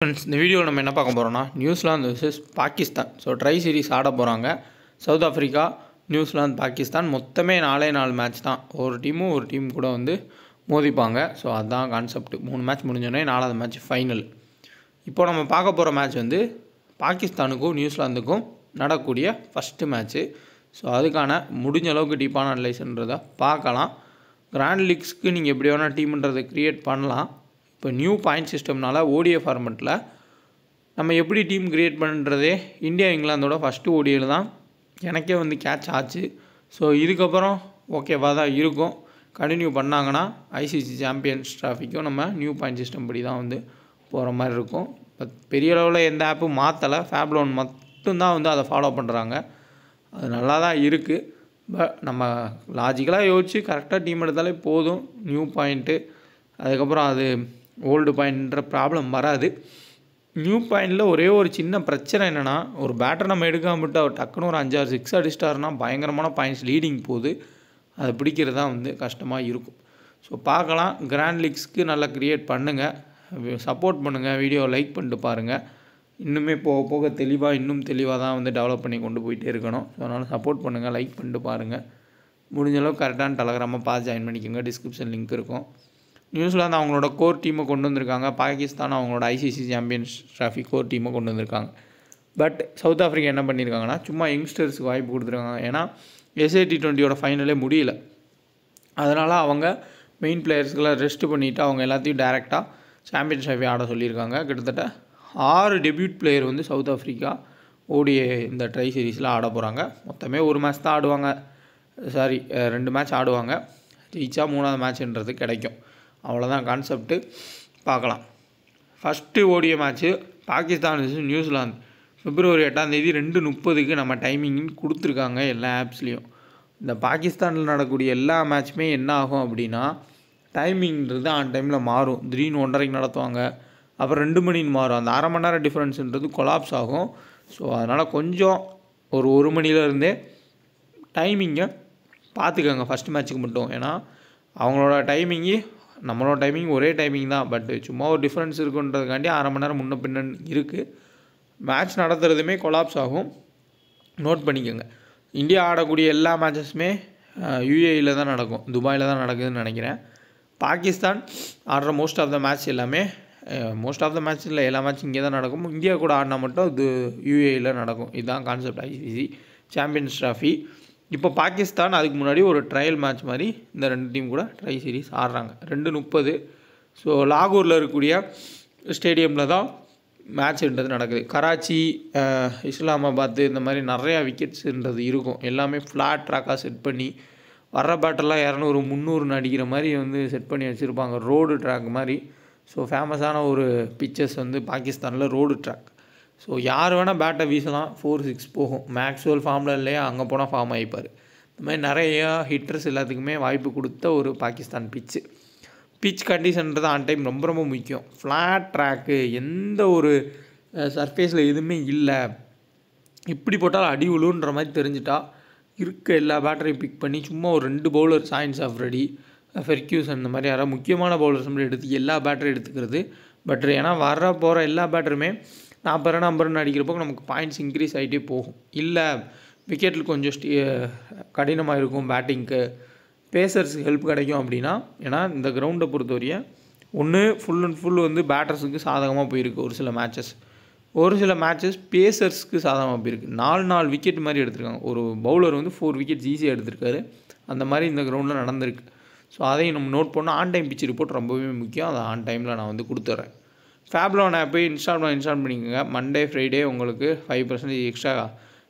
Friends, இந்த வீடியோவில் நம்ம என்ன பார்க்க போகிறோம்னா New Zealand vs Pakistan. So try series ஆட போகிறாங்க. சவுத் ஆஃப்ரிக்கா, நியூசிலாந்து, பாகிஸ்தான் மொத்தமே 4 மேட்ச் தான். ஒரு டீம் கூட வந்து மோதிப்பாங்க. ஸோ அதுதான் கான்செப்ட். 3 மேட்ச் முடிஞ்சோடனே 4வது மேட்ச் ஃபைனல். இப்போ நம்ம பார்க்க போகிற மேட்ச் வந்து பாகிஸ்தானுக்கும் நியூசிலாந்துக்கும் நடக்கக்கூடிய ஃபஸ்ட்டு மேட்ச்சு. ஸோ அதுக்கான முடிஞ்ச அளவுக்கு டீப்பான அனலைஸ்ன்றதை பார்க்கலாம். கிராண்ட் லீக்ஸ்க்கு நீங்கள் எப்படி வேணால் டீம்ன்றதை க்ரியேட் பண்ணலாம். இப்போ நியூ பாயிண்ட் சிஸ்டம்னால ஓடிஏ ஃபார்மெட்டில் நம்ம எப்படி டீம் க்ரியேட் பண்ணுறதே இந்தியா இங்கிலாந்தோட ஃபஸ்ட்டு ஓடிஏல தான் எனக்கே வந்து கேட்ச் ஆச்சு. ஸோ இதுக்கப்புறம் ஓகேவா தான் இருக்கும். கண்டினியூ பண்ணாங்கன்னா ஐசிசி சாம்பியன்ஸ் ட்ராஃபிக்கும் நம்ம நியூ பாயிண்ட் சிஸ்டம் படி தான் வந்து போகிற மாதிரி இருக்கும். பட் பெரிய அளவில் எந்த ஆப்பும் மாற்றலை. ஃபேப்லோன் மட்டும்தான் வந்து அதை ஃபாலோ பண்ணுறாங்க. அது நல்லா தான் இருக்குது. பட் நம்ம லாஜிக்கலாக யோசிச்சு கரெக்டாக டீம் எடுத்தாலே போதும். நியூ பாயிண்ட்டு அதுக்கப்புறம் அது ஓல்டு பாயிண்ட்ன்ற ப்ராப்ளம் வராது. நியூ பாயிண்டில் ஒரே ஒரு சின்ன பிரச்சனை என்னென்னா, ஒரு பேட்டர் நம்ம எடுக்காமல் விட்டு அவர் டக்குன்னு ஒரு 5-6 6 அடிச்சிட்டாருன்னா பயங்கரமான பாயிண்ட்ஸ் லீடிங் போகுது. அதை பிடிக்கிறது தான் வந்து கஷ்டமாக இருக்கும். ஸோ பார்க்கலாம். கிராண்ட் லீக்ஸ்க்கு நல்லா க்ரியேட் பண்ணுங்கள், சப்போர்ட் பண்ணுங்கள், வீடியோவை லைக் பண்ணிட்டு பாருங்கள். இன்னுமே போக போக இன்னும் தெளிவாக தான் வந்து டெவலப் பண்ணி கொண்டு போயிட்டே இருக்கணும். ஸோ அதனால் சப்போர்ட் பண்ணுங்கள், லைக் பண்ணிட்டு பாருங்கள். முடிஞ்சளவுக்கு கரெக்டான டெலகிராமை பார்த்து ஜாயின் பண்ணிக்கோங்க. டிஸ்கிரிப்ஷன் லிங்க் இருக்கும். நியூசிலாந்து அவங்களோட கோர் டீமை கொண்டு வந்திருக்காங்க. பாகிஸ்தான் அவங்களோட ஐசிசி சாம்பியன்ஸ் ட்ராஃபி கோர் டீமை கொண்டு வந்திருக்காங்க. பட் சவுத் ஆஃப்ரிக்கா என்ன பண்ணியிருக்காங்கன்னா, சும்மா யங்ஸ்டர்ஸுக்கு வாய்ப்பு கொடுத்துருக்காங்க. ஏன்னா SA T20 ஃபைனலே முடியல. அதனால் அவங்க மெயின் பிளேயர்ஸ்க்கெல்லாம் ரெஸ்ட் பண்ணிவிட்டு அவங்க எல்லாத்தையும் டேரெக்டாக சாம்பியன்ஸ் ட்ராஃபி ஆட சொல்லியிருக்காங்க. கிட்டத்தட்ட 6 டெபியூட் பிளேயர் வந்து சவுத் ஆஃப்ரிக்கா ஓடிஏ இந்த ட்ரை சீரீஸில் ஆட போகிறாங்க. மொத்தமே ஒரு மேட்ச் தான் ஆடுவாங்க. 2 மேட்ச் ஆடுவாங்க. ஜெயிச்சா 3வது மேட்ச்ன்றது கிடைக்கும். அவ்வளோதான் கான்செப்ட்டு. பார்க்கலாம். ஃபஸ்ட்டு ஓடிய match Pakistan vs New Zealand February 8 2:30க்கு நம்ம டைமிங்னு கொடுத்துருக்காங்க எல்லா ஆப்ஸ்லேயும். இந்த பாகிஸ்தானில் நடக்கக்கூடிய எல்லா மேட்ச்சுமே என்ன ஆகும் அப்படின்னா, டைமிங்கிறது ஆன் டைமில் மாறும். திடீர்னு 1:30க்கு நடத்துவாங்க, அப்புறம் 2 மணின்னு மாறும். அந்த அரை மணி நேரம் டிஃப்ரென்ஸுன்றது கொலாப்ஸ் ஆகும். ஸோ அதனால் கொஞ்சம் ஒரு மணிலேருந்தே டைமிங்கை பார்த்துக்கோங்க ஃபஸ்ட் மேட்ச்சுக்கு மட்டும். ஏன்னா அவங்களோட டைமிங்கு நம்மளோட டைமிங் ஒரே டைமிங் தான். பட் சும்மா ஒரு டிஃப்ரென்ஸ் இருக்குன்றதுக்காண்டி அரை மணி நேரம் முன்ன பின்னன்னு இருக்குது. மேட்ச் நடத்துறதுமே கொலாப்ஸ் ஆகும். நோட் பண்ணிக்கோங்க. இந்தியா ஆடக்கூடிய எல்லா மேட்சஸுமே UAEயில் தான் நடக்கும், துபாயில் தான் நடக்குதுன்னு நினைக்கிறேன். பாகிஸ்தான் ஆடுற மோஸ்ட் ஆஃப் த மேட்ச் எல்லாமே இல்லை, எல்லா மேட்சும் இங்கே தான் நடக்கும். இந்தியா கூட ஆடினா மட்டும் இது UAEயில் நடக்கும். இதுதான் கான்செப்ட் ஐசிசி சாம்பியன்ஸ் ட்ராஃபி. இப்போ பாகிஸ்தான் அதுக்கு முன்னாடி ஒரு ட்ரையல் மேட்ச் மாதிரி இந்த 2 டீம் கூட ட்ரை சீரிஸ் ஆடுறாங்க. 2:30. ஸோ லாகூரில் இருக்கக்கூடிய ஸ்டேடியமில் தான் மேட்ச்ன்றது நடக்குது. கராச்சி, இஸ்லாமாபாத் இந்த மாதிரி நிறையா விக்கெட்ஸுன்றது இருக்கும். எல்லாமே ஃப்ளாட் ட்ராக்காக செட் பண்ணி வர்ற பேட்டர்லாம் 200 300 அடிக்கிற மாதிரி வந்து செட் பண்ணி வச்சுருப்பாங்க. ரோடு ட்ராக் மாதிரி. ஸோ ஃபேமஸான ஒரு பிச்சர்ஸ் வந்து பாகிஸ்தானில் ரோடு ட்ராக். ஸோ யார் வேணால் பேட்டை வீசலாம், 4-6 போகும். மேக்ஸ்வெல் ஃபார்மில் இல்லையா, அங்கே போனால் ஃபார்ம் ஆகிப்பார். இந்த மாதிரி நிறையா ஹிட்டர்ஸ் எல்லாத்துக்குமே வாய்ப்பு கொடுத்த ஒரு பாகிஸ்தான் பிச் கண்டிஷன்றது ஆன் டைம் ரொம்ப ரொம்ப முக்கியம். ஃப்ளாட் ட்ராக்கு, எந்த ஒரு சர்ஃபேஸில் எதுவுமே இல்லை, இப்படி போட்டால் அடி உழுன்ற மாதிரி தெரிஞ்சிட்டா இருக்க எல்லா பேட்டரையும் பிக் பண்ணி சும்மா ஒரு 2 பவுலர், சயின்ஸ் ஆஃப் ரெடி, ஃபெர்க்யூசன் இந்த மாதிரி யாராவது முக்கியமான பவுலர்ஸ் மட்டும் எடுத்து எல்லா பேட்டரையும் எடுத்துக்கிறது பெட்ரு. ஏன்னா வர போகிற எல்லா பேட்டருமே 40 ரன் 50 ரன் அடிக்கிறப்போ நமக்கு பாயிண்ட்ஸ் இன்க்ரீஸ் ஆகிட்டே போகும். இல்லை விக்கெட்டில் கொஞ்சம் கடினமாக இருக்கும் பேட்டிங்க்கு, பேசர்ஸுக்கு ஹெல்ப் கிடைக்கும் அப்படின்னா. ஏன்னா இந்த கிரவுண்டை பொறுத்தவரைய ஒன்று ஃபுல் அண்ட் ஃபுல் வந்து பேட்டர்ஸுக்கு சாதகமாக போயிருக்கு. ஒரு சில மேட்சஸ் பேசர்ஸ்க்கு சாதகமாக போயிருக்கு. 4 விக்கெட் மாதிரி எடுத்திருக்காங்க. ஒரு பவுலர் வந்து 4 விக்கெட்ஸ் ஈஸியாக எடுத்திருக்காரு. அந்த மாதிரி இந்த கிரவுண்டில் நடந்திருக்கு. ஸோ அதையும் நம்ம நோட் பண்ணோம். ஆன் டைம் பிச் ரிப்போர்ட் ரொம்பவே முக்கியம். அதை ஆன் டைமில் நான் வந்து கொடுத்துட்றேன். ஃபேப்லோன் ஆப்பை இன்ஸ்டால் பண்ணிக்கோங்க. மண்டே ஃப்ரைடே உங்களுக்கு 5% எக்ஸ்ட்ரா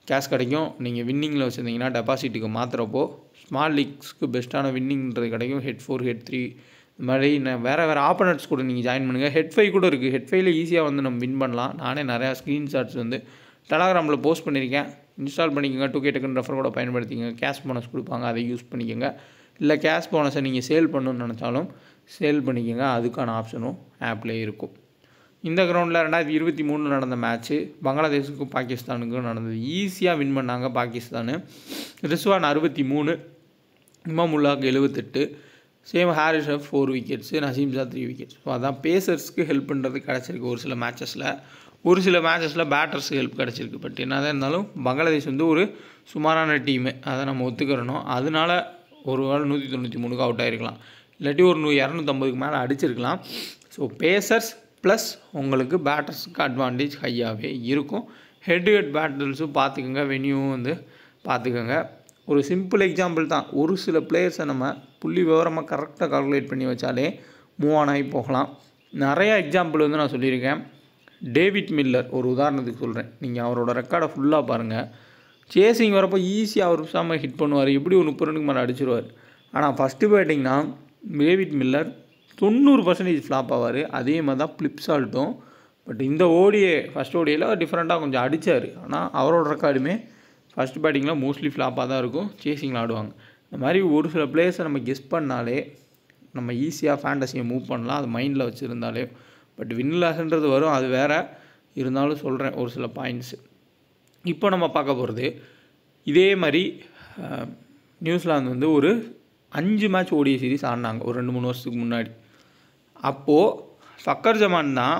கேஷ் கிடைக்கும். நீங்கள் வின்னிங்கில் வச்சுருந்தீங்கன்னா டெபாசிட்டுக்கு மாற்றுறப்போ ஸ்மால் லீக்ஸ்க்கு பெஸ்ட்டான வின்னிங்கிறது கிடைக்கும். ஹெட் 4, ஹெட் 3 இந்த மாதிரி வேறு ஆப்போனட்ஸ் கூட நீங்கள் ஜாயின் பண்ணுங்கள். ஹெட் 5 கூட இருக்குது. ஹெட் 5ல் ஈஸியாக வந்து நம்ம வின் பண்ணலாம். நானே நிறையா ஸ்க்ரீன்ஷாட்ஸ் வந்து டெலகிராமில் போஸ்ட் பண்ணியிருக்கேன். இன்ஸ்டால் பண்ணிக்கோங்க. 2K டக்குன்னு ரெஃபர் கூட பயன்படுத்திக்கோங்க. கேஷ் போனஸ் கொடுப்பாங்க, அதை யூஸ் பண்ணிக்கோங்க. இல்லை கேஷ் போனஸை நீங்கள் சேல் பண்ணணும்னு நினச்சாலும் சேல் பண்ணிக்கோங்க. அதுக்கான ஆப்ஷனும் ஆப்லேயே இருக்கும். இந்த கிரவுண்டில் 2023 நடந்த மேட்ச்சு பங்களாதேஷுக்கும் பாகிஸ்தானுக்கும் நடந்தது. ஈஸியாக வின் பண்ணாங்க பாகிஸ்தான். ரிஸ்வான் 63, இமாமுல்லாக்கு 78. சேம் ஹாரிஸ் ஷெஃப் 4 wickets, Naseem Shah 3 wickets. So அதான் பேசர்ஸ்க்கு ஹெல்ப் பண்ணுறது கிடச்சிருக்கு ஒரு சில மேட்சஸில். ஒரு சில மேட்சஸில் பேட்டர்ஸுக்கு ஹெல்ப் கிடச்சிருக்கு. பட் என்ன தான் இருந்தாலும் பங்களாதேஷ் வந்து ஒரு சுமாரான டீமு, அதை நம்ம ஒத்துக்கிறணும். அதனால ஒரு வேளை 193க்கு அவுட் ஆகிருக்கலாம், இல்லாட்டி ஒரு 250க்கு மேலே அடிச்சிருக்கலாம். ஸோ பேசர்ஸ் ப்ளஸ் உங்களுக்கு பேட்டர்ஸுக்கு அட்வான்டேஜ் ஹையாகவே இருக்கும். ஹெட் டு ஹெட் பேட்டில்ஸும் பார்த்துக்கோங்க, வென்யூவும் வந்து பார்த்துக்கோங்க. ஒரு சிம்பிள் எக்ஸாம்பிள் தான், ஒரு சில பிளேயர்ஸை நம்ம புள்ளி விவரமாக கரெக்டாக கால்குலேட் பண்ணி வச்சாலே மூவ் ஆன் ஆகி போகலாம். நிறையா எக்ஸாம்பிள் வந்து நான் சொல்லியிருக்கேன். டேவிட் மில்லர் ஒரு உதாரணத்துக்கு சொல்கிறேன். நீங்கள் அவரோட ரெக்கார்டை ஃபுல்லாக பாருங்கள். சேசிங் வரப்போ ஈஸியாக அவர் சாமல் ஹிட் பண்ணுவார், எப்படி ஒரு 30 ரனுக்கு மேலே அடிச்சிருவார். ஆனால் ஃபஸ்ட்டு பேட்டிங்னா டேவிட் மில்லர் 90% ஃப்ளாப் ஆவார். அதே மாதிரி தான் பிளிப்சால்ட்டும். பட் இந்த ஓடிஏ ஃபஸ்ட் ஓடியில் டிஃப்ரெண்ட்டாக கொஞ்சம் அடித்தார். ஆனால் அவரோட ரெக்கார்டுமே ஃபஸ்ட் பேட்டிங்கில் மோஸ்ட்லி ஃப்ளாப்பாக தான் இருக்கும், சேசிங்கில் ஆடுவாங்க. இந்த மாதிரி ஒரு சில பிளேயர்ஸை நம்ம கெஸ் பண்ணாலே நம்ம ஈஸியாக ஃபேண்டஸியை மூவ் பண்ணலாம், அது மைண்டில் வச்சுருந்தாலே. பட் வின்லாஸ்ன்றது வரும், அது வேறு. இருந்தாலும் சொல்கிறேன் ஒரு சில பாயிண்ட்ஸு. இப்போ நம்ம பார்க்க போகிறது இதே மாதிரி நியூசிலாந்து வந்து ஒரு 5 மேட்ச் ஓடிஐ சீரிஸ் ஆடினாங்க ஒரு 2-3 வருஷத்துக்கு முன்னாடி. அப்போது ஃபக்கர் ஜமான் தான்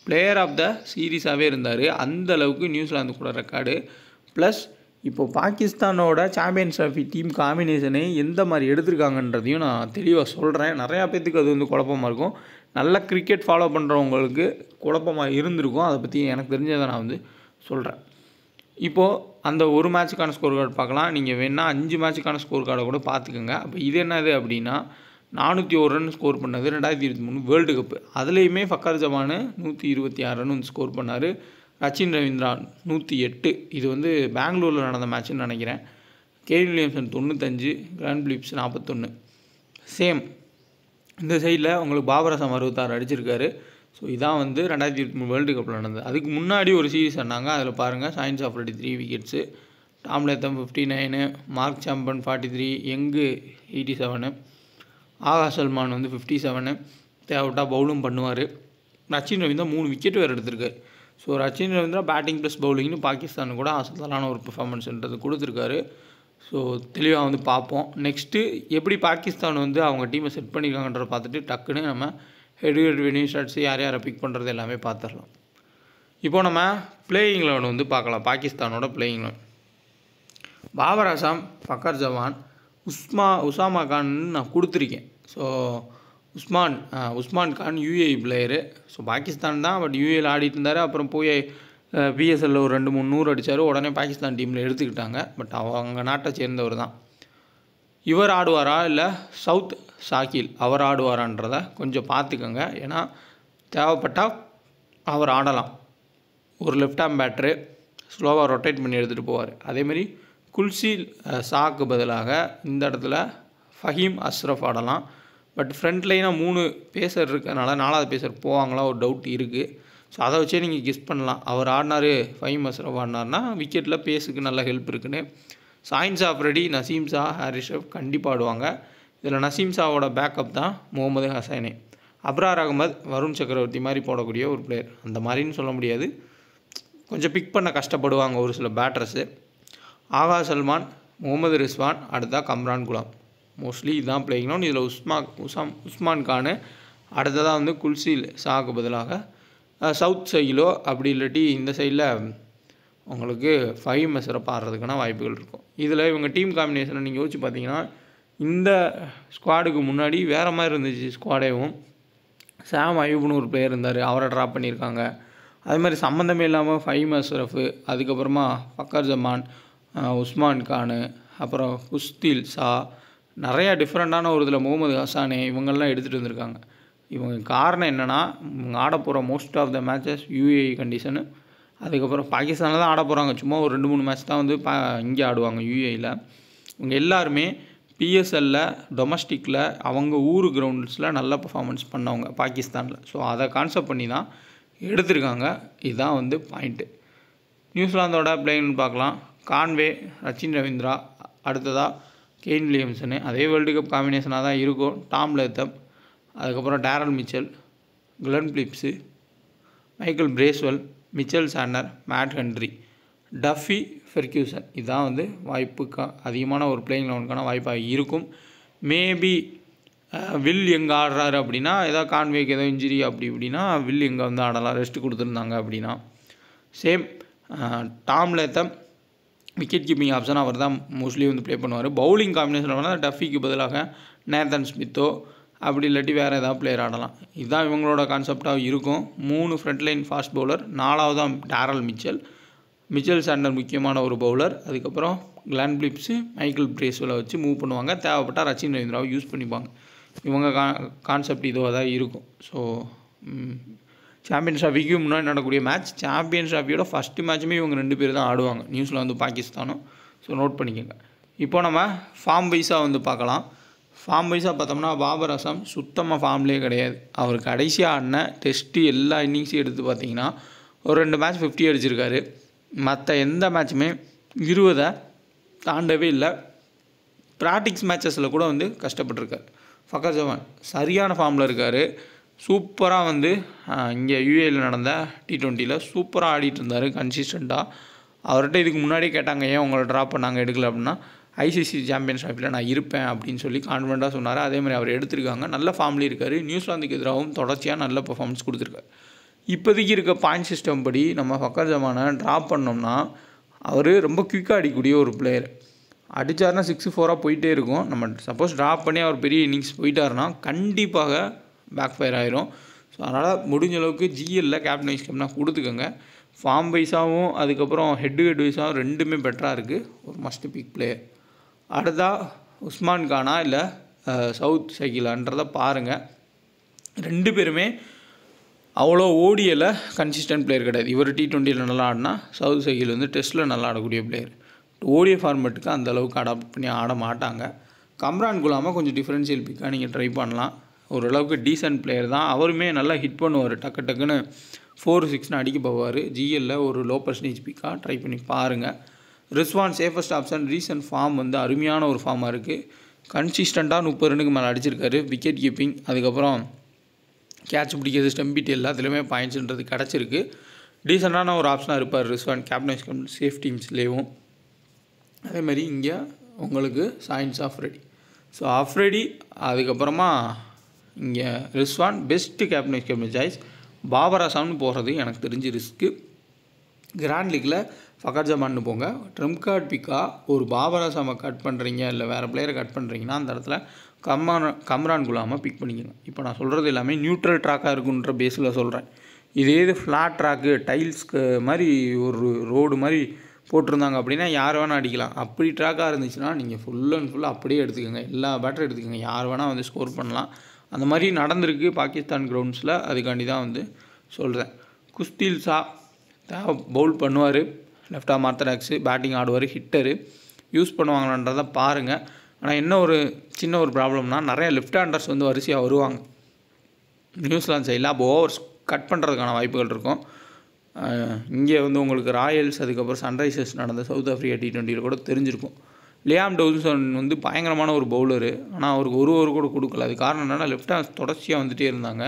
பிளேயர் ஆஃப் த சீரீஸாகவே இருந்தார். அந்த அளவுக்கு நியூசிலாந்து கூட ரெக்கார்டு. ப்ளஸ் இப்போது பாகிஸ்தானோட சாம்பியன்ஸ் ட்ராஃபி டீம் காம்பினேஷனை எந்த மாதிரி எடுத்திருக்காங்கன்றதையும் நான் தெளிவாக சொல்கிறேன். நிறையா பேர்த்துக்கு அது வந்து குழப்பமாக இருக்கும். நல்ல கிரிக்கெட் ஃபாலோ பண்ணுறவங்களுக்கு குழப்பமாக இருந்திருக்கும். அதை பற்றி எனக்கு தெரிஞ்சதை நான் வந்து சொல்கிறேன். இப்போது அந்த ஒரு மேட்சுக்கான ஸ்கோர் கார்டு பார்க்கலாம். நீங்கள் வேணால் 5 மேட்சுக்கான ஸ்கோர் கார்டை கூட பார்த்துக்கோங்க. அப்போ இது என்னது அப்படின்னா 401 ரன் ஸ்கோர் பண்ணது 2023 வேர்ல்டு கப்பு. அதுலேயுமே ஃபக்கர் ஜமான் 126 ரன் வந்து ஸ்கோர் பண்ணார். ரச்சின் ரவீந்திரா 108. இது வந்து பெங்களூரில் நடந்த மேட்ச்னு நினைக்கிறேன். Kane Williamson 95, Grant Phillips 41. Same இந்த சைடில் உங்களுக்கு பாபர் அசாம் 66 அடிச்சிருக்காரு. ஸோ இதான் வந்து 2023 வேர்ல்டு கப்பில் நடந்தது. அதுக்கு முன்னாடி ஒரு சீரீஸ் ஆனாங்க, அதில் பாருங்கள் Shaheen Shah Afridi 3 wickets, Tom Latham 59, mark Samban 43, young 87, ஆகா சல்மான் வந்து 57. தேவைட்டா பவுலும் பண்ணுவார். ரச்சின் ரவீந்திரா 3 விக்கெட் வேறு எடுத்திருக்காரு. So Rachin Ravindra batting plus பவுலிங்னு பாகிஸ்தான் கூட அசத்தலான ஒரு பெர்ஃபார்மன்ஸ்ன்றது கொடுத்துருக்காரு. ஸோ தெளிவாக வந்து பார்ப்போம். நெக்ஸ்ட்டு எப்படி பாகிஸ்தான் வந்து அவங்க டீமை செட் பண்ணியிருக்காங்கன்றத பார்த்துட்டு டக்குன்னு நம்ம ஹெட் வினிங் ஷாட்ஸ் யார் யாரை பிக் பண்ணுறது எல்லாமே பார்த்துடலாம். இப்போது நம்ம பிளேயிங் 11 வந்து பார்க்கலாம். பாகிஸ்தானோட பிளேயிங் 11 பாபர் அசாம், ஃபக்கர் ஜமான், உசாமா கான் நான் கொடுத்துருக்கேன். So Usman Khan UAE player. So Pakistan தான், பட் யூஏயில் ஆடிட்டு இருந்தார். அப்புறம் போய் பிஎஸ்எல்ல ஒரு 2-3 100 அடித்தார். உடனே பாகிஸ்தான் டீமில் எடுத்துக்கிட்டாங்க. பட் அவங்க நாட்டை சேர்ந்தவர் தான். இவர் ஆடுவாரா இல்லை சவுத் ஷாக்கில் அவர் ஆடுவாரான்றதை கொஞ்சம் பார்த்துக்கோங்க. ஏன்னா தேவைப்பட்டால் அவர் ஆடலாம். ஒரு லெஃப்ட் ஹேண்ட் பேட்டரு ஸ்லோவாக ரொட்டேட் பண்ணி எடுத்துகிட்டு போவார். அதேமாதிரி குல்சீல் ஷாக்கு பதிலாக இந்த இடத்துல ஃபஹீம் அஷ்ரஃப் ஆடலாம். பட் ஃப்ரண்ட் லைனாக 3 பேசர் இருக்கிறதுனால 4வது பேசர் போவாங்களா ஒரு டவுட் இருக்குது. ஸோ அதை வச்சே நீங்கள் கெஸ் பண்ணலாம். அவர் ஆடினார், ஃபஹீம் அஷ்ரஃப் ஆடினார்னா விக்கெட்டில் பேஸுக்கு நல்ல ஹெல்ப் இருக்குன்னு. ஷாஹின் ஷாஃப்ரிடி, நசீம் ஷா, ஹாரிஸ் ஷெஃப் கண்டிப்பாக ஆடுவாங்க. இதில் நசீம் ஷாவோட பேக்கப் தான் முகமது ஹசைனே. அப்ரார் அகமது, வருண் சக்கரவர்த்தி மாதிரி போடக்கூடிய ஒரு பிளேயர். அந்த மாதிரின்னு சொல்ல முடியாது, கொஞ்சம் பிக் பண்ண கஷ்டப்படுவாங்க ஒரு சில பேட்டர்ஸு. ஆகா சல்மான், முகமது ரிஸ்வான், அடுத்தா கம்ரான் குலாம். மோஸ்ட்லி இதுதான் பிளேயிங். இதில் உஸ்மான் கானு, அடுத்ததாக வந்து குல்சீல் ஷாக்கு பதிலாக சவுத் சைடிலோ அப்படி இல்லாட்டி இந்த சைடில் உங்களுக்கு ஃபஹீம் அஷ்ரஃப் ஆடுறதுக்கான வாய்ப்புகள் இருக்கும். இதில் இவங்க டீம் காம்பினேஷனை நீங்கள் யோசிச்சு பார்த்தீங்கன்னா இந்த ஸ்குவாடுக்கு முன்னாடி வேறு மாதிரி இருந்துச்சு ஸ்குவாடேவும். சாம் அயூப்னு ஒரு பிளேயர் இருந்தார், அவரை ட்ராப் பண்ணியிருக்காங்க. அது மாதிரி சம்மந்தமே இல்லாமல் ஃபஹீம் அஷ்ரஃப், அதுக்கப்புறமா ஃபக்கர் ஜமான், உஸ்மான் கானு, அப்புறம் குஸ்தில் ஷா, நிறையா டிஃப்ரெண்ட்டான ஒரு இதில் முகமது ஹசானே இவங்கெல்லாம் எடுத்துகிட்டு வந்திருக்காங்க. இவங்க காரணம் என்னென்னா இவங்க ஆட போகிற most of the matches UAE condition. அதுக்கப்புறம் பாகிஸ்தானில் தான் ஆட போகிறாங்க. சும்மா ஒரு 2-3 மேட்ச் தான் வந்து இங்கே ஆடுவாங்க யூஏஇயில். இவங்க எல்லாருமே பிஎஸ்எல்ல டொமஸ்டிக்கில் அவங்க ஊர் கிரவுண்ட்ஸில் நல்ல பர்ஃபார்மன்ஸ் பண்ணவங்க பாகிஸ்தானில். ஸோ அதை கான்செப்ட் பண்ணி தான் எடுத்திருக்காங்க. இதுதான் வந்து பாயிண்ட்டு. நியூசிலாந்தோட பிளேயிங்னு பார்க்கலாம். கான்வே, ரச்சின் ரவீந்திரா, அடுத்ததாக கெயின் வில்லியம்சனு. அதே வேர்ல்டு கப் காம்பினேஷனாக தான் இருக்கும். டாம் லேத்தம், அதுக்கப்புறம் Daryl Mitchell, Glenn Phillips, Michael Bracewell, Mitchell Santner, Matt Henry, Duffy Ferguson. இதுதான் வந்து வாய்ப்புக்கு அதிகமான ஒரு பிளேயிங் 11க்கான வாய்ப்பாக இருக்கும். மேபி வில் எங்கே ஆடுறாரு அப்படின்னா ஏதாவது கான்வேக்கு ஏதோ இன்ஜுரி அப்படி இப்படின்னா வில் எங்கே வந்து ஆடலாம், ரெஸ்ட் கொடுத்துருந்தாங்க அப்படின்னா. Same Tom Latham wicket keeping option அவர் தான் மோஸ்ட்லி வந்து ப்ளே பண்ணுவார். பவுலிங் காம்பினேஷன் வேணால் டஃபிக்கு பதிலாக நேத்தன் ஸ்மித்தோ அப்படி இல்லாட்டி வேறு ஏதாவது பிளேயர் ஆடலாம். இதுதான் இவங்களோட கான்செப்டாக இருக்கும். 3 ஃப்ரண்ட் லைன் ஃபாஸ்ட் பவுலர், 4ஆவதான் டேரல் மிச்சல் சாண்டர் முக்கியமான ஒரு பவுலர். அதுக்கப்புறம் கிளான் பிலிப்ஸு மைக்கேல் பிரேஸ்வெலை வச்சு மூவ் பண்ணுவாங்க. தேவைப்பட்டால் ரச்சின் ரவீந்திராவை யூஸ் பண்ணிப்பாங்க. இவங்க கான்செப்ட் இதுவாக தான் இருக்கும். ஸோ சாம்பியன்ஸ் ட்ராஃபிக்கு முன்னாடி நடக்கக்கூடிய மேட்ச், சாம்பியன்ஸ் ட்ராஃபியோட ஃபஸ்ட்டு மேட்சுமே இவங்க 2 பேர் தான் ஆடுவாங்க, நியூசிலாந்து பாகிஸ்தானும். ஸோ நோட் பண்ணிக்கோங்க. இப்போ நம்ம ஃபார்ம் வைஸாக வந்து பார்க்கலாம். ஃபார்ம் வைஸாக பார்த்தோம்னா பாபர் அசாம் சுத்தமாக ஃபார்ம்லேயே கிடையாது. அவர் கடைசியாக ஆடின டெஸ்ட்டு எல்லா இன்னிங்ஸையும் எடுத்து பார்த்தீங்கன்னா ஒரு 2 மேட்ச் 50 அடிச்சிருக்காரு. மற்ற எந்த மேட்சுமே 20 தாண்டவே இல்லை. ப்ராக்டிக்ஸ் மேட்சஸில் கூட வந்து கஷ்டப்பட்டுருக்கார். ஃபக்கர் ஜமான் சரியான ஃபார்மில் இருக்கார். சூப்பராக வந்து இங்கே யூஏயில் நடந்த T20 சூப்பராக ஆடிட்டு இருந்தார் கன்சிஸ்டண்ட்டாக. அவர்கிட்ட இதுக்கு முன்னாடியே கேட்டாங்க ஏன் உங்களை ட்ராப் பண்ணாங்க எடுக்கல அப்படின்னா, ஐசிசி சாம்பியன்ஸ் ட்ராஃபியில் நான் இருப்பேன் அப்படின்னு சொல்லி கான்ஃபிடண்ட்டாக சொன்னார். அதே மாதிரி அவர் எடுத்திருக்காங்க. நல்ல ஃபார்ம்லேயும் இருக்கார். நியூசிலாந்துக்கு எதிராகவும் தொடர்ச்சியாக நல்ல பர்ஃபார்மன்ஸ் கொடுத்துருக்காரு. இப்போதைக்கு இருக்க பாயிண்ட் சிஸ்டம் படி நம்ம ஃபக்கர் ஜமானை ட்ராப் பண்ணோம்னா அவர் ரொம்ப குயிக்காக அடிக்கக்கூடிய ஒரு பிளேயர். அடித்தார்னா 6-4 போயிட்டே இருக்கும். நம்ம சப்போஸ் ட்ராப் பண்ணி அவர் பெரிய இன்னிங்ஸ் போயிட்டாருன்னா கண்டிப்பாக பேக் ஃபயர் ஆயிரும். ஸோ அதனால் முடிஞ்ச அளவுக்கு ஜிஎல்ல கேப்டன் வைஸ் கேப்டனாக கொடுத்துக்கோங்க. ஃபார்ம் வைஸாகவும் அதுக்கப்புறம் ஹெட் வைஸாகவும் 2மே பெட்டராக இருக்குது. ஒரு மஸ்ட் பிக் பிளேயர். அடுத்தா உஸ்மான் கானா இல்லை சவுத் சைக்கிளான்றதை பாருங்கள். 2 பேருமே அவ்வளோ ஓடியில் கன்சிஸ்டன்ட் பிளேயர் கிடையாது. இவர் T20 நல்லா ஆடினா சவுத் சைக்கிள் வந்து டெஸ்ட்டில் நல்லா ஆடக்கூடிய பிளேயர். ஓடிய ஃபார்மேட்டுக்கு அந்தளவுக்கு அடாப்ட் பண்ணி ஆட மாட்டாங்க. கம்ரான் குலாமா கொஞ்சம் டிஃப்ரென்ஷியல் பிக்காக நீங்கள் ட்ரை பண்ணலாம். ஓரளவுக்கு டீசென்ட் பிளேயர் தான். அவருமே நல்லா ஹிட் பண்ணுவார். டக்குன்னு 4-6 அடிக்க போவார். ஜிஎல்ல ஒரு லோ பர்சன்டேஜ் பிக்காக ட்ரை பண்ணி பாருங்கள். Rizwan safest option. Recent form வந்து அருமையான ஒரு ஃபார்மாக இருக்குது. கன்சிஸ்டண்ட்டாக 30 ரன்னுக்கு மேலே அடிச்சிருக்காரு. விக்கெட் கீப்பிங் அதுக்கப்புறம் கேட்ச் பிடிக்கிறது ஸ்டம்பிட் எல்லாத்துலேயுமே பாயிண்ட்ஸுன்றது கிடச்சிருக்கு. டீசெண்டான ஒரு ஆப்ஷனாக இருப்பார் ரிஸ்வான் கேப்டன் சேஃப் டீம்ஸ்லேயும். அதேமாதிரி இங்கே உங்களுக்கு சயின்ஸ் ஆஃப்ரெடி. ஸோ ஆஃப்ரெடி அதுக்கப்புறமா இங்கே Rizwan best captain choice. Babar அசாம்னு போகிறது எனக்கு தெரிஞ்சு ரிஸ்க்கு. கிராண்ட் லீக்கில் ஃபக்கர் ஜமான்னு போங்க. ட்ரம்ப் கார்டு பிக்காக ஒரு பாபர் அசாமை கட் பண்ணுறீங்க இல்லை வேறு பிளேயரை கட் பண்ணுறீங்கன்னா அந்த இடத்துல கம்ரான் குலாமை பிக் பண்ணிக்கணும். இப்போ நான் சொல்கிறது எல்லாமே நியூட்ரல் ட்ராக்காக இருக்குன்ற பேஸில் சொல்கிறேன். இதே இது ஃப்ளாட் ட்ராக்கு டைல்ஸ்க்கு மாதிரி ஒரு ரோடு மாதிரி போட்டிருந்தாங்க அப்படின்னா யார் வேணால் அடிக்கலாம். அப்படி ட்ராக்காக இருந்துச்சுன்னா நீங்கள் ஃபுல் அண்ட் ஃபுல்லாக அப்படியே எடுத்துக்கோங்க. எல்லா பேட்டரும் எடுத்துக்கோங்க. யார் வேணால் வந்து ஸ்கோர் பண்ணலாம். அந்த மாதிரி நடந்திருக்கு பாகிஸ்தான் கிரவுண்ட்ஸில். அதுக்காண்டி தான் வந்து சொல்கிறேன். குஸ்தீல் ஷா பவுல் பண்ணுவார். லெஃப்ட் ஆர்ம் ஆர்த்தடாக்ஸு பேட்டிங் ஆடுவார். ஹிட்டரு யூஸ் பண்ணுவாங்கன்றதை பாருங்கள். ஆனால் என்ன ஒரு சின்ன ஒரு ப்ராப்ளம்னா நிறைய லெஃப்ட் ஹேண்டர்ஸ் வந்து வரிசையாக வருவாங்க நியூசிலாந்து சைடில். அப்போ ஓவர்ஸ் கட் பண்ணுறதுக்கான வாய்ப்புகள் இருக்கும். இங்கே வந்து உங்களுக்கு ராயல்ஸ் அதுக்கப்புறம் சன்ரைசர்ஸ் நடந்த சவுத் ஆஃப்ரிக்கா T20 கூட தெரிஞ்சிருக்கும். லியாம் டவுசன் வந்து பயங்கரமான ஒரு பவுலரு. ஆனால் அவருக்கு ஒரு ஓவர் கூட கொடுக்கல. அது காரணம் என்னென்னா லெஃப்ட் ஹேண்ட் தொடர்ச்சியாக வந்துகிட்டே இருந்தாங்க.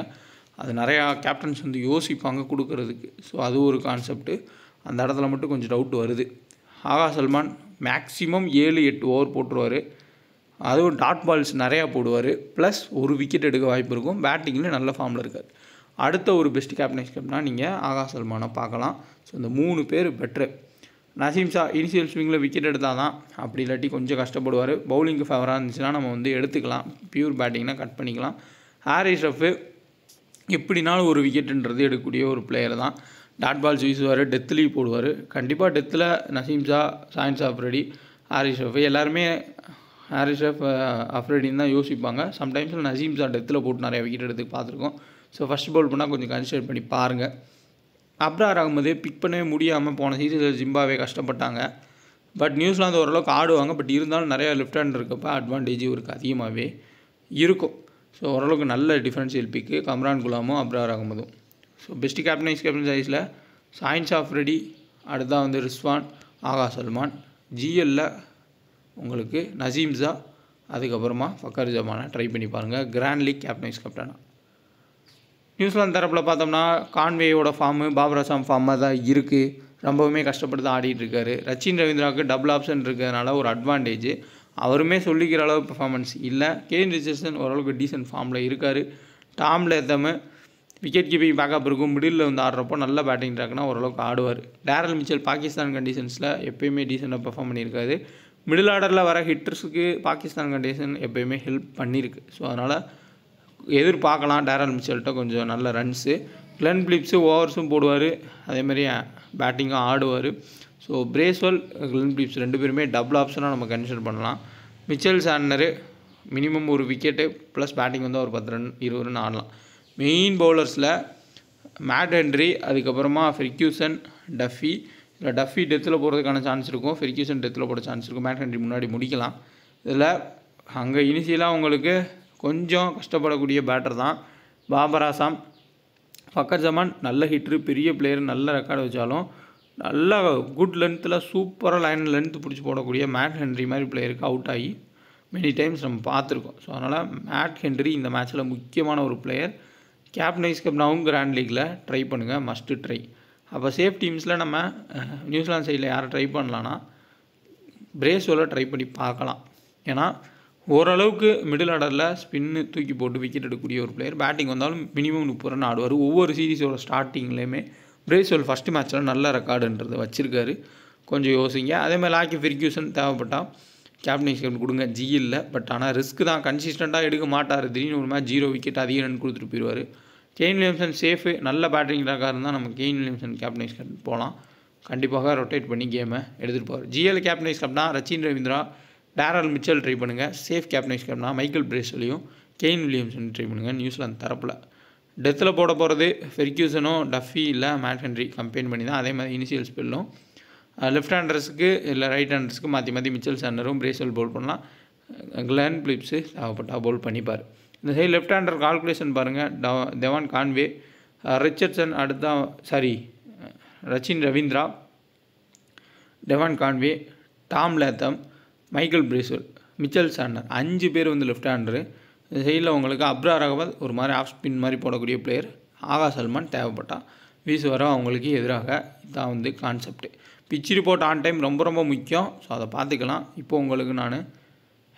அது நிறையா கேப்டன்ஸ் வந்து யோசிப்பாங்க கொடுக்கறதுக்கு. ஸோ அது ஒரு கான்செப்ட்டு. அந்த இடத்துல மட்டும் கொஞ்சம் டவுட் வருது. ஆகா சல்மான் மேக்ஸிமம் 7-8 ஓவர் போட்டுருவார். அதுவும் டாட் பால்ஸ் நிறையா போடுவார். ப்ளஸ் ஒரு விக்கெட் எடுக்க வாய்ப்பு இருக்கும். பேட்டிங்கில் நல்ல ஃபார்மில் இருக்கார். அடுத்த ஒரு பெஸ்ட் கேப்டனா நீங்கள் ஆகா சல்மானை பார்க்கலாம். ஸோ இந்த 3 பேர் பெட்ரு. நசீம் ஷா இனிஷியல் ஸ்விங்கில் விக்கெட் எடுத்தால் தான், அப்படி இல்லாட்டி கொஞ்சம் கஷ்டப்படுவார். பவுலிங்கு ஃபேவராக இருந்துச்சுன்னா நம்ம வந்து எடுத்துக்கலாம். பியூர் பேட்டிங்னா கட் பண்ணிக்கலாம். ஹாரிஸ் ரஃப் எப்படினாலும் ஒரு விக்கெட்டுன்றது எடுக்கக்கூடிய ஒரு பிளேயர் தான். Dot balls வீசுவார். டெத்துலேயும் போடுவார். கண்டிப்பாக டெத்தில் நசீம் ஷா, சயின்ஸ் ஆஃப்ரெடி, ஹாரிஸ் ரஃப் எல்லாருமே ஹாரிஸ் ரஃப் ஆஃப்ரெடின்னு தான் யோசிப்பாங்க. சம்டைம்ஸில் நசீம் ஷா டெத்தில் போட்டு நிறைய விக்கெட் எடுத்து பார்த்துருக்கோம். ஸோ ஃபஸ்ட் பவுல் பண்ணால் கொஞ்சம் கன்சிடர் பண்ணி பாருங்கள். அப்ரார் அகமது பிக் பண்ணவே முடியாமல் போன சீசனில் ஜிம்பாவே கஷ்டப்பட்டாங்க. பட் நியூசிலாந்து ஓரளவுக்கு ஆடுவாங்க. பட் இருந்தாலும் நிறையா லெஃப்ட் ஹேண்ட் இருக்கப்போ அட்வான்டேஜ் இவருக்கு அதிகமாகவே இருக்கும். ஸோ ஓரளவுக்கு நல்ல டிஃபரன்ஷியல் பிக்கு கம்ரான் குலாமும் அப்ரார் அகமதும். ஸோ பெஸ்ட்டு கேப்டன் சாய்ஸில் சயின்ஸ் ஆஃப்ரெடி, அடுத்தா வந்து ரிஸ்வான், ஆகா சல்மான். ஜிஎல்ல உங்களுக்கு நசீம் ஷா அதுக்கப்புறமா ஃபக்கர் ஜமானை ட்ரை பண்ணி பாருங்கள். கிராண்ட் லீக் கேப்டனாக. நியூசிலாந்து தரப்பில் பார்த்தோம்னா கான்வேயோட ஃபார்மு பாபர் அசாம் ஃபார்மாக தான் இருக்குது. ரொம்பவுமே கஷ்டப்பட்டு தான் ஆடிட்டுருக்காரு. ரச்சின் ரவீந்திராவுக்கு டபுள் ஆப்ஷன் இருக்கிறதுனால ஒரு அட்வான்டேஜ். அவருமே சொல்லிக்கிற அளவு பெர்ஃபார்மன்ஸ் இல்லை. கேன் ரிச்சர்ட்சன் ஓரளவுக்கு டீசென்ட் ஃபார்மில் இருக்கார். Tom Latham wicket keeping backup இருக்கும், மிடில் வந்து ஆடுறப்போ நல்ல பேட்டிங் ட்ராக்னா ஓரளவுக்கு ஆடுவார். டேரல் மிச்சல் பாகிஸ்தான் கண்டிஷன்ஸில் எப்போயுமே டீசெண்டாக பெர்ஃபார்ம் பண்ணியிருக்காரு. மிடில் ஆர்டரில் வர ஹிட்டர்ஸுக்கு பாகிஸ்தான் கண்டிஷன் எப்போயுமே ஹெல்ப் பண்ணியிருக்கு. ஸோ அதனால் எதிர்பார்க்கலாம் டேரல் மிச்சல்கிட்ட கொஞ்சம் நல்ல ரன்ஸு. கிளென் பிலிப்ஸு ஓவர்ஸும் போடுவார், அதேமாதிரி பேட்டிங்கும் ஆடுவார். ஸோ பிரேஸ்வெல், கிளென் பிலிப்ஸ் 2 பேருமே டபுள் ஆப்ஷனாக நம்ம கன்சிடர் பண்ணலாம். மிச்சல் சாண்டனரு மினிமம் ஒரு விக்கெட்டு ப்ளஸ் பேட்டிங் வந்து ஒரு 10 ரன் 20 ரன் ஆடலாம். மெயின் பவுலர்ஸில் மேட் ஹென்ரி, அதுக்கப்புறமா ஃபெர்க்யூசன், டஃபி. இல்லை டஃபி டெத்தில் போகிறதுக்கான சான்ஸ் இருக்கும், ஃபெர்க்யூசன் டெத்தில் போட சான்ஸ் இருக்கும். மேட் ஹென்ரி முன்னாடி முடிக்கலாம். இதில் அங்கே இனிஷியலாக உங்களுக்கு கொஞ்சம் கஷ்டப்படக்கூடிய பேட்டர் தான் பாபர் ஆசாம். ஃபக்கர் ஜமான் நல்ல ஹிட்ரு, பெரிய பிளேயர், நல்ல ரெக்கார்டு வச்சாலும் நல்ல குட் லென்த்தில் சூப்பராக லைன் லென்த்து பிடிச்சி போடக்கூடிய மேட் ஹென்ரி மாதிரி பிளேயருக்கு அவுட் ஆகி மெனி டைம்ஸ் நம்ம பார்த்துருக்கோம். ஸோ அதனால் மேட் ஹென்ரி இந்த மேட்ச்சில் முக்கியமான ஒரு பிளேயர். கேப்டன் வைஸ் கேப்டனாகவும் கிராண்ட் லீக்கில் ட்ரை பண்ணுங்கள், மஸ்ட்டு ட்ரை. அப்போ சேஃப் டீம்ஸில் நம்ம நியூசிலாந்து சைடில் யாரை ட்ரை பண்ணலான்னா பிரேஸ்வெல்லை ட்ரை பண்ணி பார்க்கலாம். ஏன்னா ஓரளவுக்கு மிடில் ஆர்டரில் ஸ்பின்னு தூக்கி போட்டு விக்கெட் எடுக்கக்கூடிய ஒரு பிளேயர். பேட்டிங் வந்தாலும் மினிமம் 30 ரன் ஆடுவார். ஒவ்வொரு சீரீஸோட ஸ்டார்டிங்லேயுமே பிரேஸ்வெல் ஃபஸ்ட்டு மேட்ச்சில் நல்ல ரெக்கார்டுன்றது வச்சுருக்காரு. கொஞ்சம் யோசிங்க. அதேமாதிரி லாக்கி ஃபெர்க்யூசன் தேவைப்பட்டால் கேப்டன் வைஸ் கேப்டன் கொடுங்க, ஜிஎல்ல. பட் ஆனால் ரிஸ்க் தான், கன்சிஸ்டண்ட்டாக எடுக்க மாட்டார். திடீர்னு ஒரு மேட்ச் 0 விக்கெட் அதிக ரன் கொடுத்துட்டு போயிடுவார். கெயின் வில்லியம்சன் சேஃபு, நல்ல பேட்டிங் ட்ராக்காக இருந்தால் நம்ம gain Williamson captain vice captain போகலாம். கண்டிப்பாக ரொட்டேட் பண்ணி கேமை எடுத்துகிட்டு போவார். ஜிஎல் கேப்டன் வைஸ் கேப்டனா Rachin Ravindra, Daryl Mitchell try பண்ணுங்கள். சேஃப் கேப்டன் வைஸ் கேப்டனா மைக்கேல் பிரேஸ்வெல்லையும் கெயின் வில்லியம்சன் ட்ரை பண்ணுங்கள். நியூசிலாந்து தரப்பில் டெத்தில் போட போகிறது ஃபெர்க்யூசனும் டஃபி இல்லை மேட் ஹென்ரி கம்பெயின் பண்ணி தான். அதே மாதிரி இனிஷியல் ஸ்பெல்லும் லெஃப்ட் ஹேண்டர்ஸுக்கு இல்லை ரைட் ஹேண்டர்ஸுக்கு மாற்றி மாற்றி மிச்சல் சாண்டரும் பிரேஸ்வெல் பவுல் பண்ணலாம். கிளென் பிலிப்ஸு தேவைப்பட்டால் பவுல் பண்ணிப்பார். இந்த சைடு லெஃப்ட் ஹேண்டர் கால்குலேஷன் பாருங்கள். Devon Conway, Richardson, Rachin Ravindra, Devon Conway, Tom Latham, Michael Bracewell, Mitchell Santner 5 பேர் வந்து லெஃப்ட் ஹேண்டரு. இந்த சைடில் உங்களுக்கு அப்ரார் அகமத் ஒரு மாதிரி ஆஃப் ஸ்பின் மாதிரி போடக்கூடிய பிளேயர். ஆகா சல்மான் தேவைப்பட்டால் வீசு வர அவங்களுக்கு எதிராக. இதுதான் வந்து concept. Pitch report on time ரொம்ப ரொம்ப முக்கியம். ஸோ அதை பார்த்துக்கலாம். இப்போ உங்களுக்கு நான்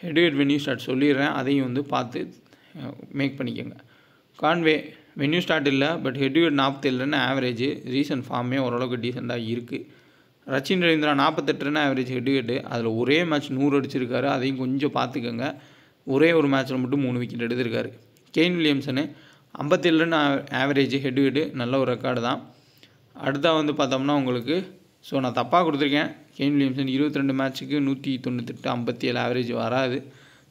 ஹெட்வேட் வென்யூ ஸ்டார்ட் சொல்லிடுறேன், அதையும் வந்து பார்த்து மேக் பண்ணிக்கோங்க. கான்வே வென்யூ ஸ்டார்ட் இல்லை, but head to head 47 run average. Recent ஃபார்மே ஓரளவுக்கு டீசெண்டாக இருக்குது. Rachin Ravindra 48 run average head to head. அதில் ஒரே மேட்ச் 100 அடிச்சிருக்காரு, அதையும் கொஞ்சம் பார்த்துக்கோங்க. ஒரே ஒரு மேட்ச்சில் மட்டும் 3 விக்கெட் எடுத்திருக்காரு. கெயின் வில்லியம்சனு 57 ரன் ஆவரேஜ் ஹெட்வேட்டு, நல்ல ஒரு ரெக்கார்டு தான். அடுத்தா வந்து பார்த்தோம்னா உங்களுக்கு நான் தப்பாக கொடுத்துருக்கேன். கெயின் வில்லியம்சன் 22 மேட்ச்சுக்கு 198, 57 ஆவரேஜ் வராது.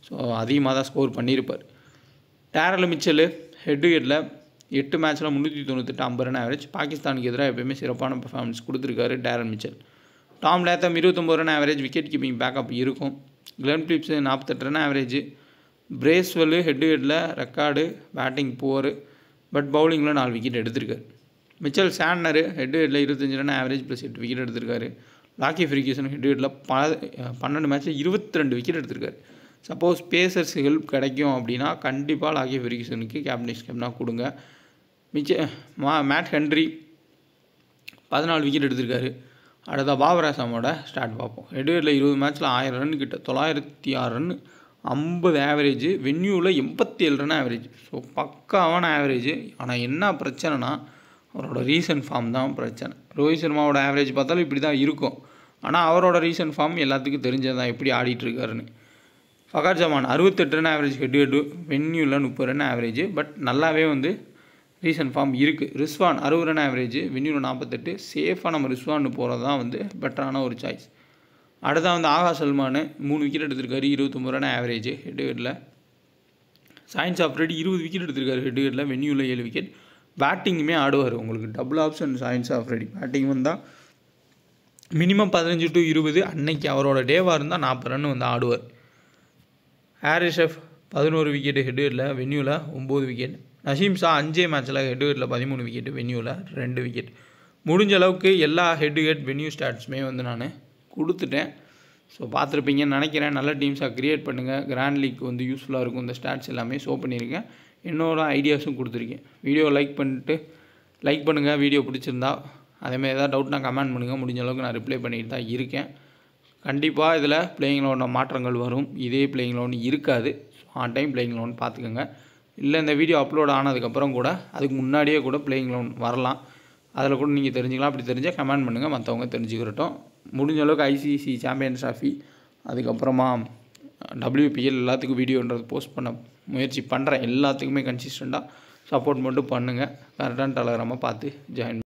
ஸோ அதிகமாக தான் ஸ்கோர் பண்ணியிருப்பார். டேரல் மிச்சல் ஹெட்வேட்டில் 8 மேட்ச்சில் 398, 50 ரன் ஆவரேஜ். பாகிஸ்தானுக்கு எதிராக எப்போயுமே சிறப்பான பெர்ஃபார்மன்ஸ் கொடுத்துருக்காரு Daryl Mitchell. Tom Latham 29 run average, wicket keeping backup இருக்கும். Glenn Phillips 48 run average. Bracewell ஹெட்வேட்டில் ரெக்கார்டு, பேட்டிங் புவர், பட் பவுலிங்கில் 4 விக்கெட் எடுத்திருக்காரு. மிச்சல் சாண்டனரு ஹெட்வேட்டில் 25 ரன் ஆவரேஜ் ப்ளஸ் 8 விக்கெட் எடுத்திருக்காரு. லாக்கி ஃபெர்க்யூசன் ஹெட்வேட்டில் 12 மேட்ச்சில் 22 விக்கெட் எடுத்திருக்காரு. சப்போஸ் பேசர்ஸ் ஹெல்ப் கிடைக்கும் அப்படின்னா கண்டிப்பாக லாக்கி ஃபெர்க்யூசனுக்கு கேப்டன் வைஸ் கேப்டனாக கொடுங்க. மேட் ஹென்ரி 14 விக்கெட் எடுத்திருக்காரு. அடுத்த பாபர் ஆசாமோட ஸ்டார்ட் பார்ப்போம். ஹெட்வேட்டில் 20 மேட்ச்சில் 1000 ரன் கிட்ட, 906 ரன், 50 ஆவரேஜ். வென்யூவில் 87 ரன் ஆவரேஜ். ஸோ பக்காவான ஆவரேஜ். ஆனால் என்ன பிரச்சனைனா அவரோட ரீசன்ட் ஃபார்ம் தான் பிரச்சனை. ரோஹித் சர்மாவோட ஆவரேஜ் பார்த்தாலும் இப்படி தான் இருக்கும். ஆனால் அவரோட ரீசன்ட் ஃபார்ம் எல்லாத்துக்கும் தெரிஞ்சது தான், எப்படி ஆடிட்டுருக்காருன்னு. Fakhar Zaman 68 run average head to head, வென்யூவில் 30 ரன் ஆவரேஜ். பட் நல்லாவே வந்து ரீசன்ட் ஃபார்ம் இருக்குது. ரிஸ்வான் 60 ரன் ஆவரேஜ், வென்யூவில் 48. சேஃபாக நம்ம ரிஸ்வான் போகிறது தான் வந்து பெட்டரான ஒரு சாய்ஸ். அடுத்தா வந்து ஆகா சல்மான் 3 விக்கெட் எடுத்திருக்காரு, 29 run average ஹெட்வேட்டில். Science Afridi 20 wicket எடுத்திருக்காரு ஹெட்வேட்டில், வென்யூவில் 7 விக்கெட். பேட்டிங்குமே ஆடுவார். உங்களுக்கு double option science Afridi. Batting வந்தால் மினிமம் 15 to 20. அன்னைக்கு அவரோட டேவாக இருந்தால் 40 ரன் வந்து ஆடுவார். ஹாரிஸ் ஷெஃப் 11 விக்கெட்டு ஹெட்வேட்டில், வென்யூவில் 9 விக்கெட். நசீம் ஷா 5 மேட்ச்சில் ஹெட்வேட்டில் 13 விக்கெட்டு, வென்யூவில் 2 விக்கெட். முடிஞ்ச அளவுக்கு எல்லா ஹெட்வேட் வென்யூ ஸ்டாட்ஸுமே வந்து நான் கொடுத்துட்டேன். ஸோ பார்த்துருப்பீங்கன்னு நினைக்கிறேன். நல்ல டீம்ஸாக க்ரியேட் பண்ணுங்கள். கிராண்ட் லீக் வந்து யூஸ்ஃபுல்லாக இருக்கும். இந்த ஸ்டாட்ஸ் எல்லாமே ஷோ பண்ணியிருக்கேன். என்னோட ஐடியாஸும் கொடுத்துருக்கேன். வீடியோ லைக் பண்ணுங்கள் வீடியோ பிடிச்சிருந்தா. அதேமாதிரி ஏதாவது டவுட்னா கமெண்ட் பண்ணுங்கள். முடிஞ்ச அளவுக்கு நான் ரிப்ளை பண்ணிட்டு தான் இருக்கேன். கண்டிப்பாக இதில் பிளேயிங் லோனில் மாற்றங்கள் வரும். இதே பிளேயிங் லோன் இருக்காது. ஆன் டைம் பிளேயிங் லோன் பார்த்துக்கோங்க. இல்லை இந்த வீடியோ அப்லோட் ஆனதுக்கப்புறம் கூட அதுக்கு முன்னாடியே கூட பிளேயிங் லோன் வரலாம். அதில் கூட நீங்கள் தெரிஞ்சுக்கலாம். அப்படி தெரிஞ்சால் கமெண்ட் பண்ணுங்கள், மற்றவங்க தெரிஞ்சுக்கிறட்டும். முடிஞ்ச அளவுக்கு ஐசிசி சாம்பியன்ஸ் ட்ராஃபி அதுக்கப்புறமா WPL எல்லாத்துக்கும் வீடியோன்றது போஸ்ட் பண்ண முயற்சி பண்ணுறேன். எல்லாத்துக்குமே கன்சிஸ்டண்ட்டாக சப்போர்ட் மட்டும் பண்ணுங்கள். கரெக்டான டெலகிராமை பார்த்து ஜாயின்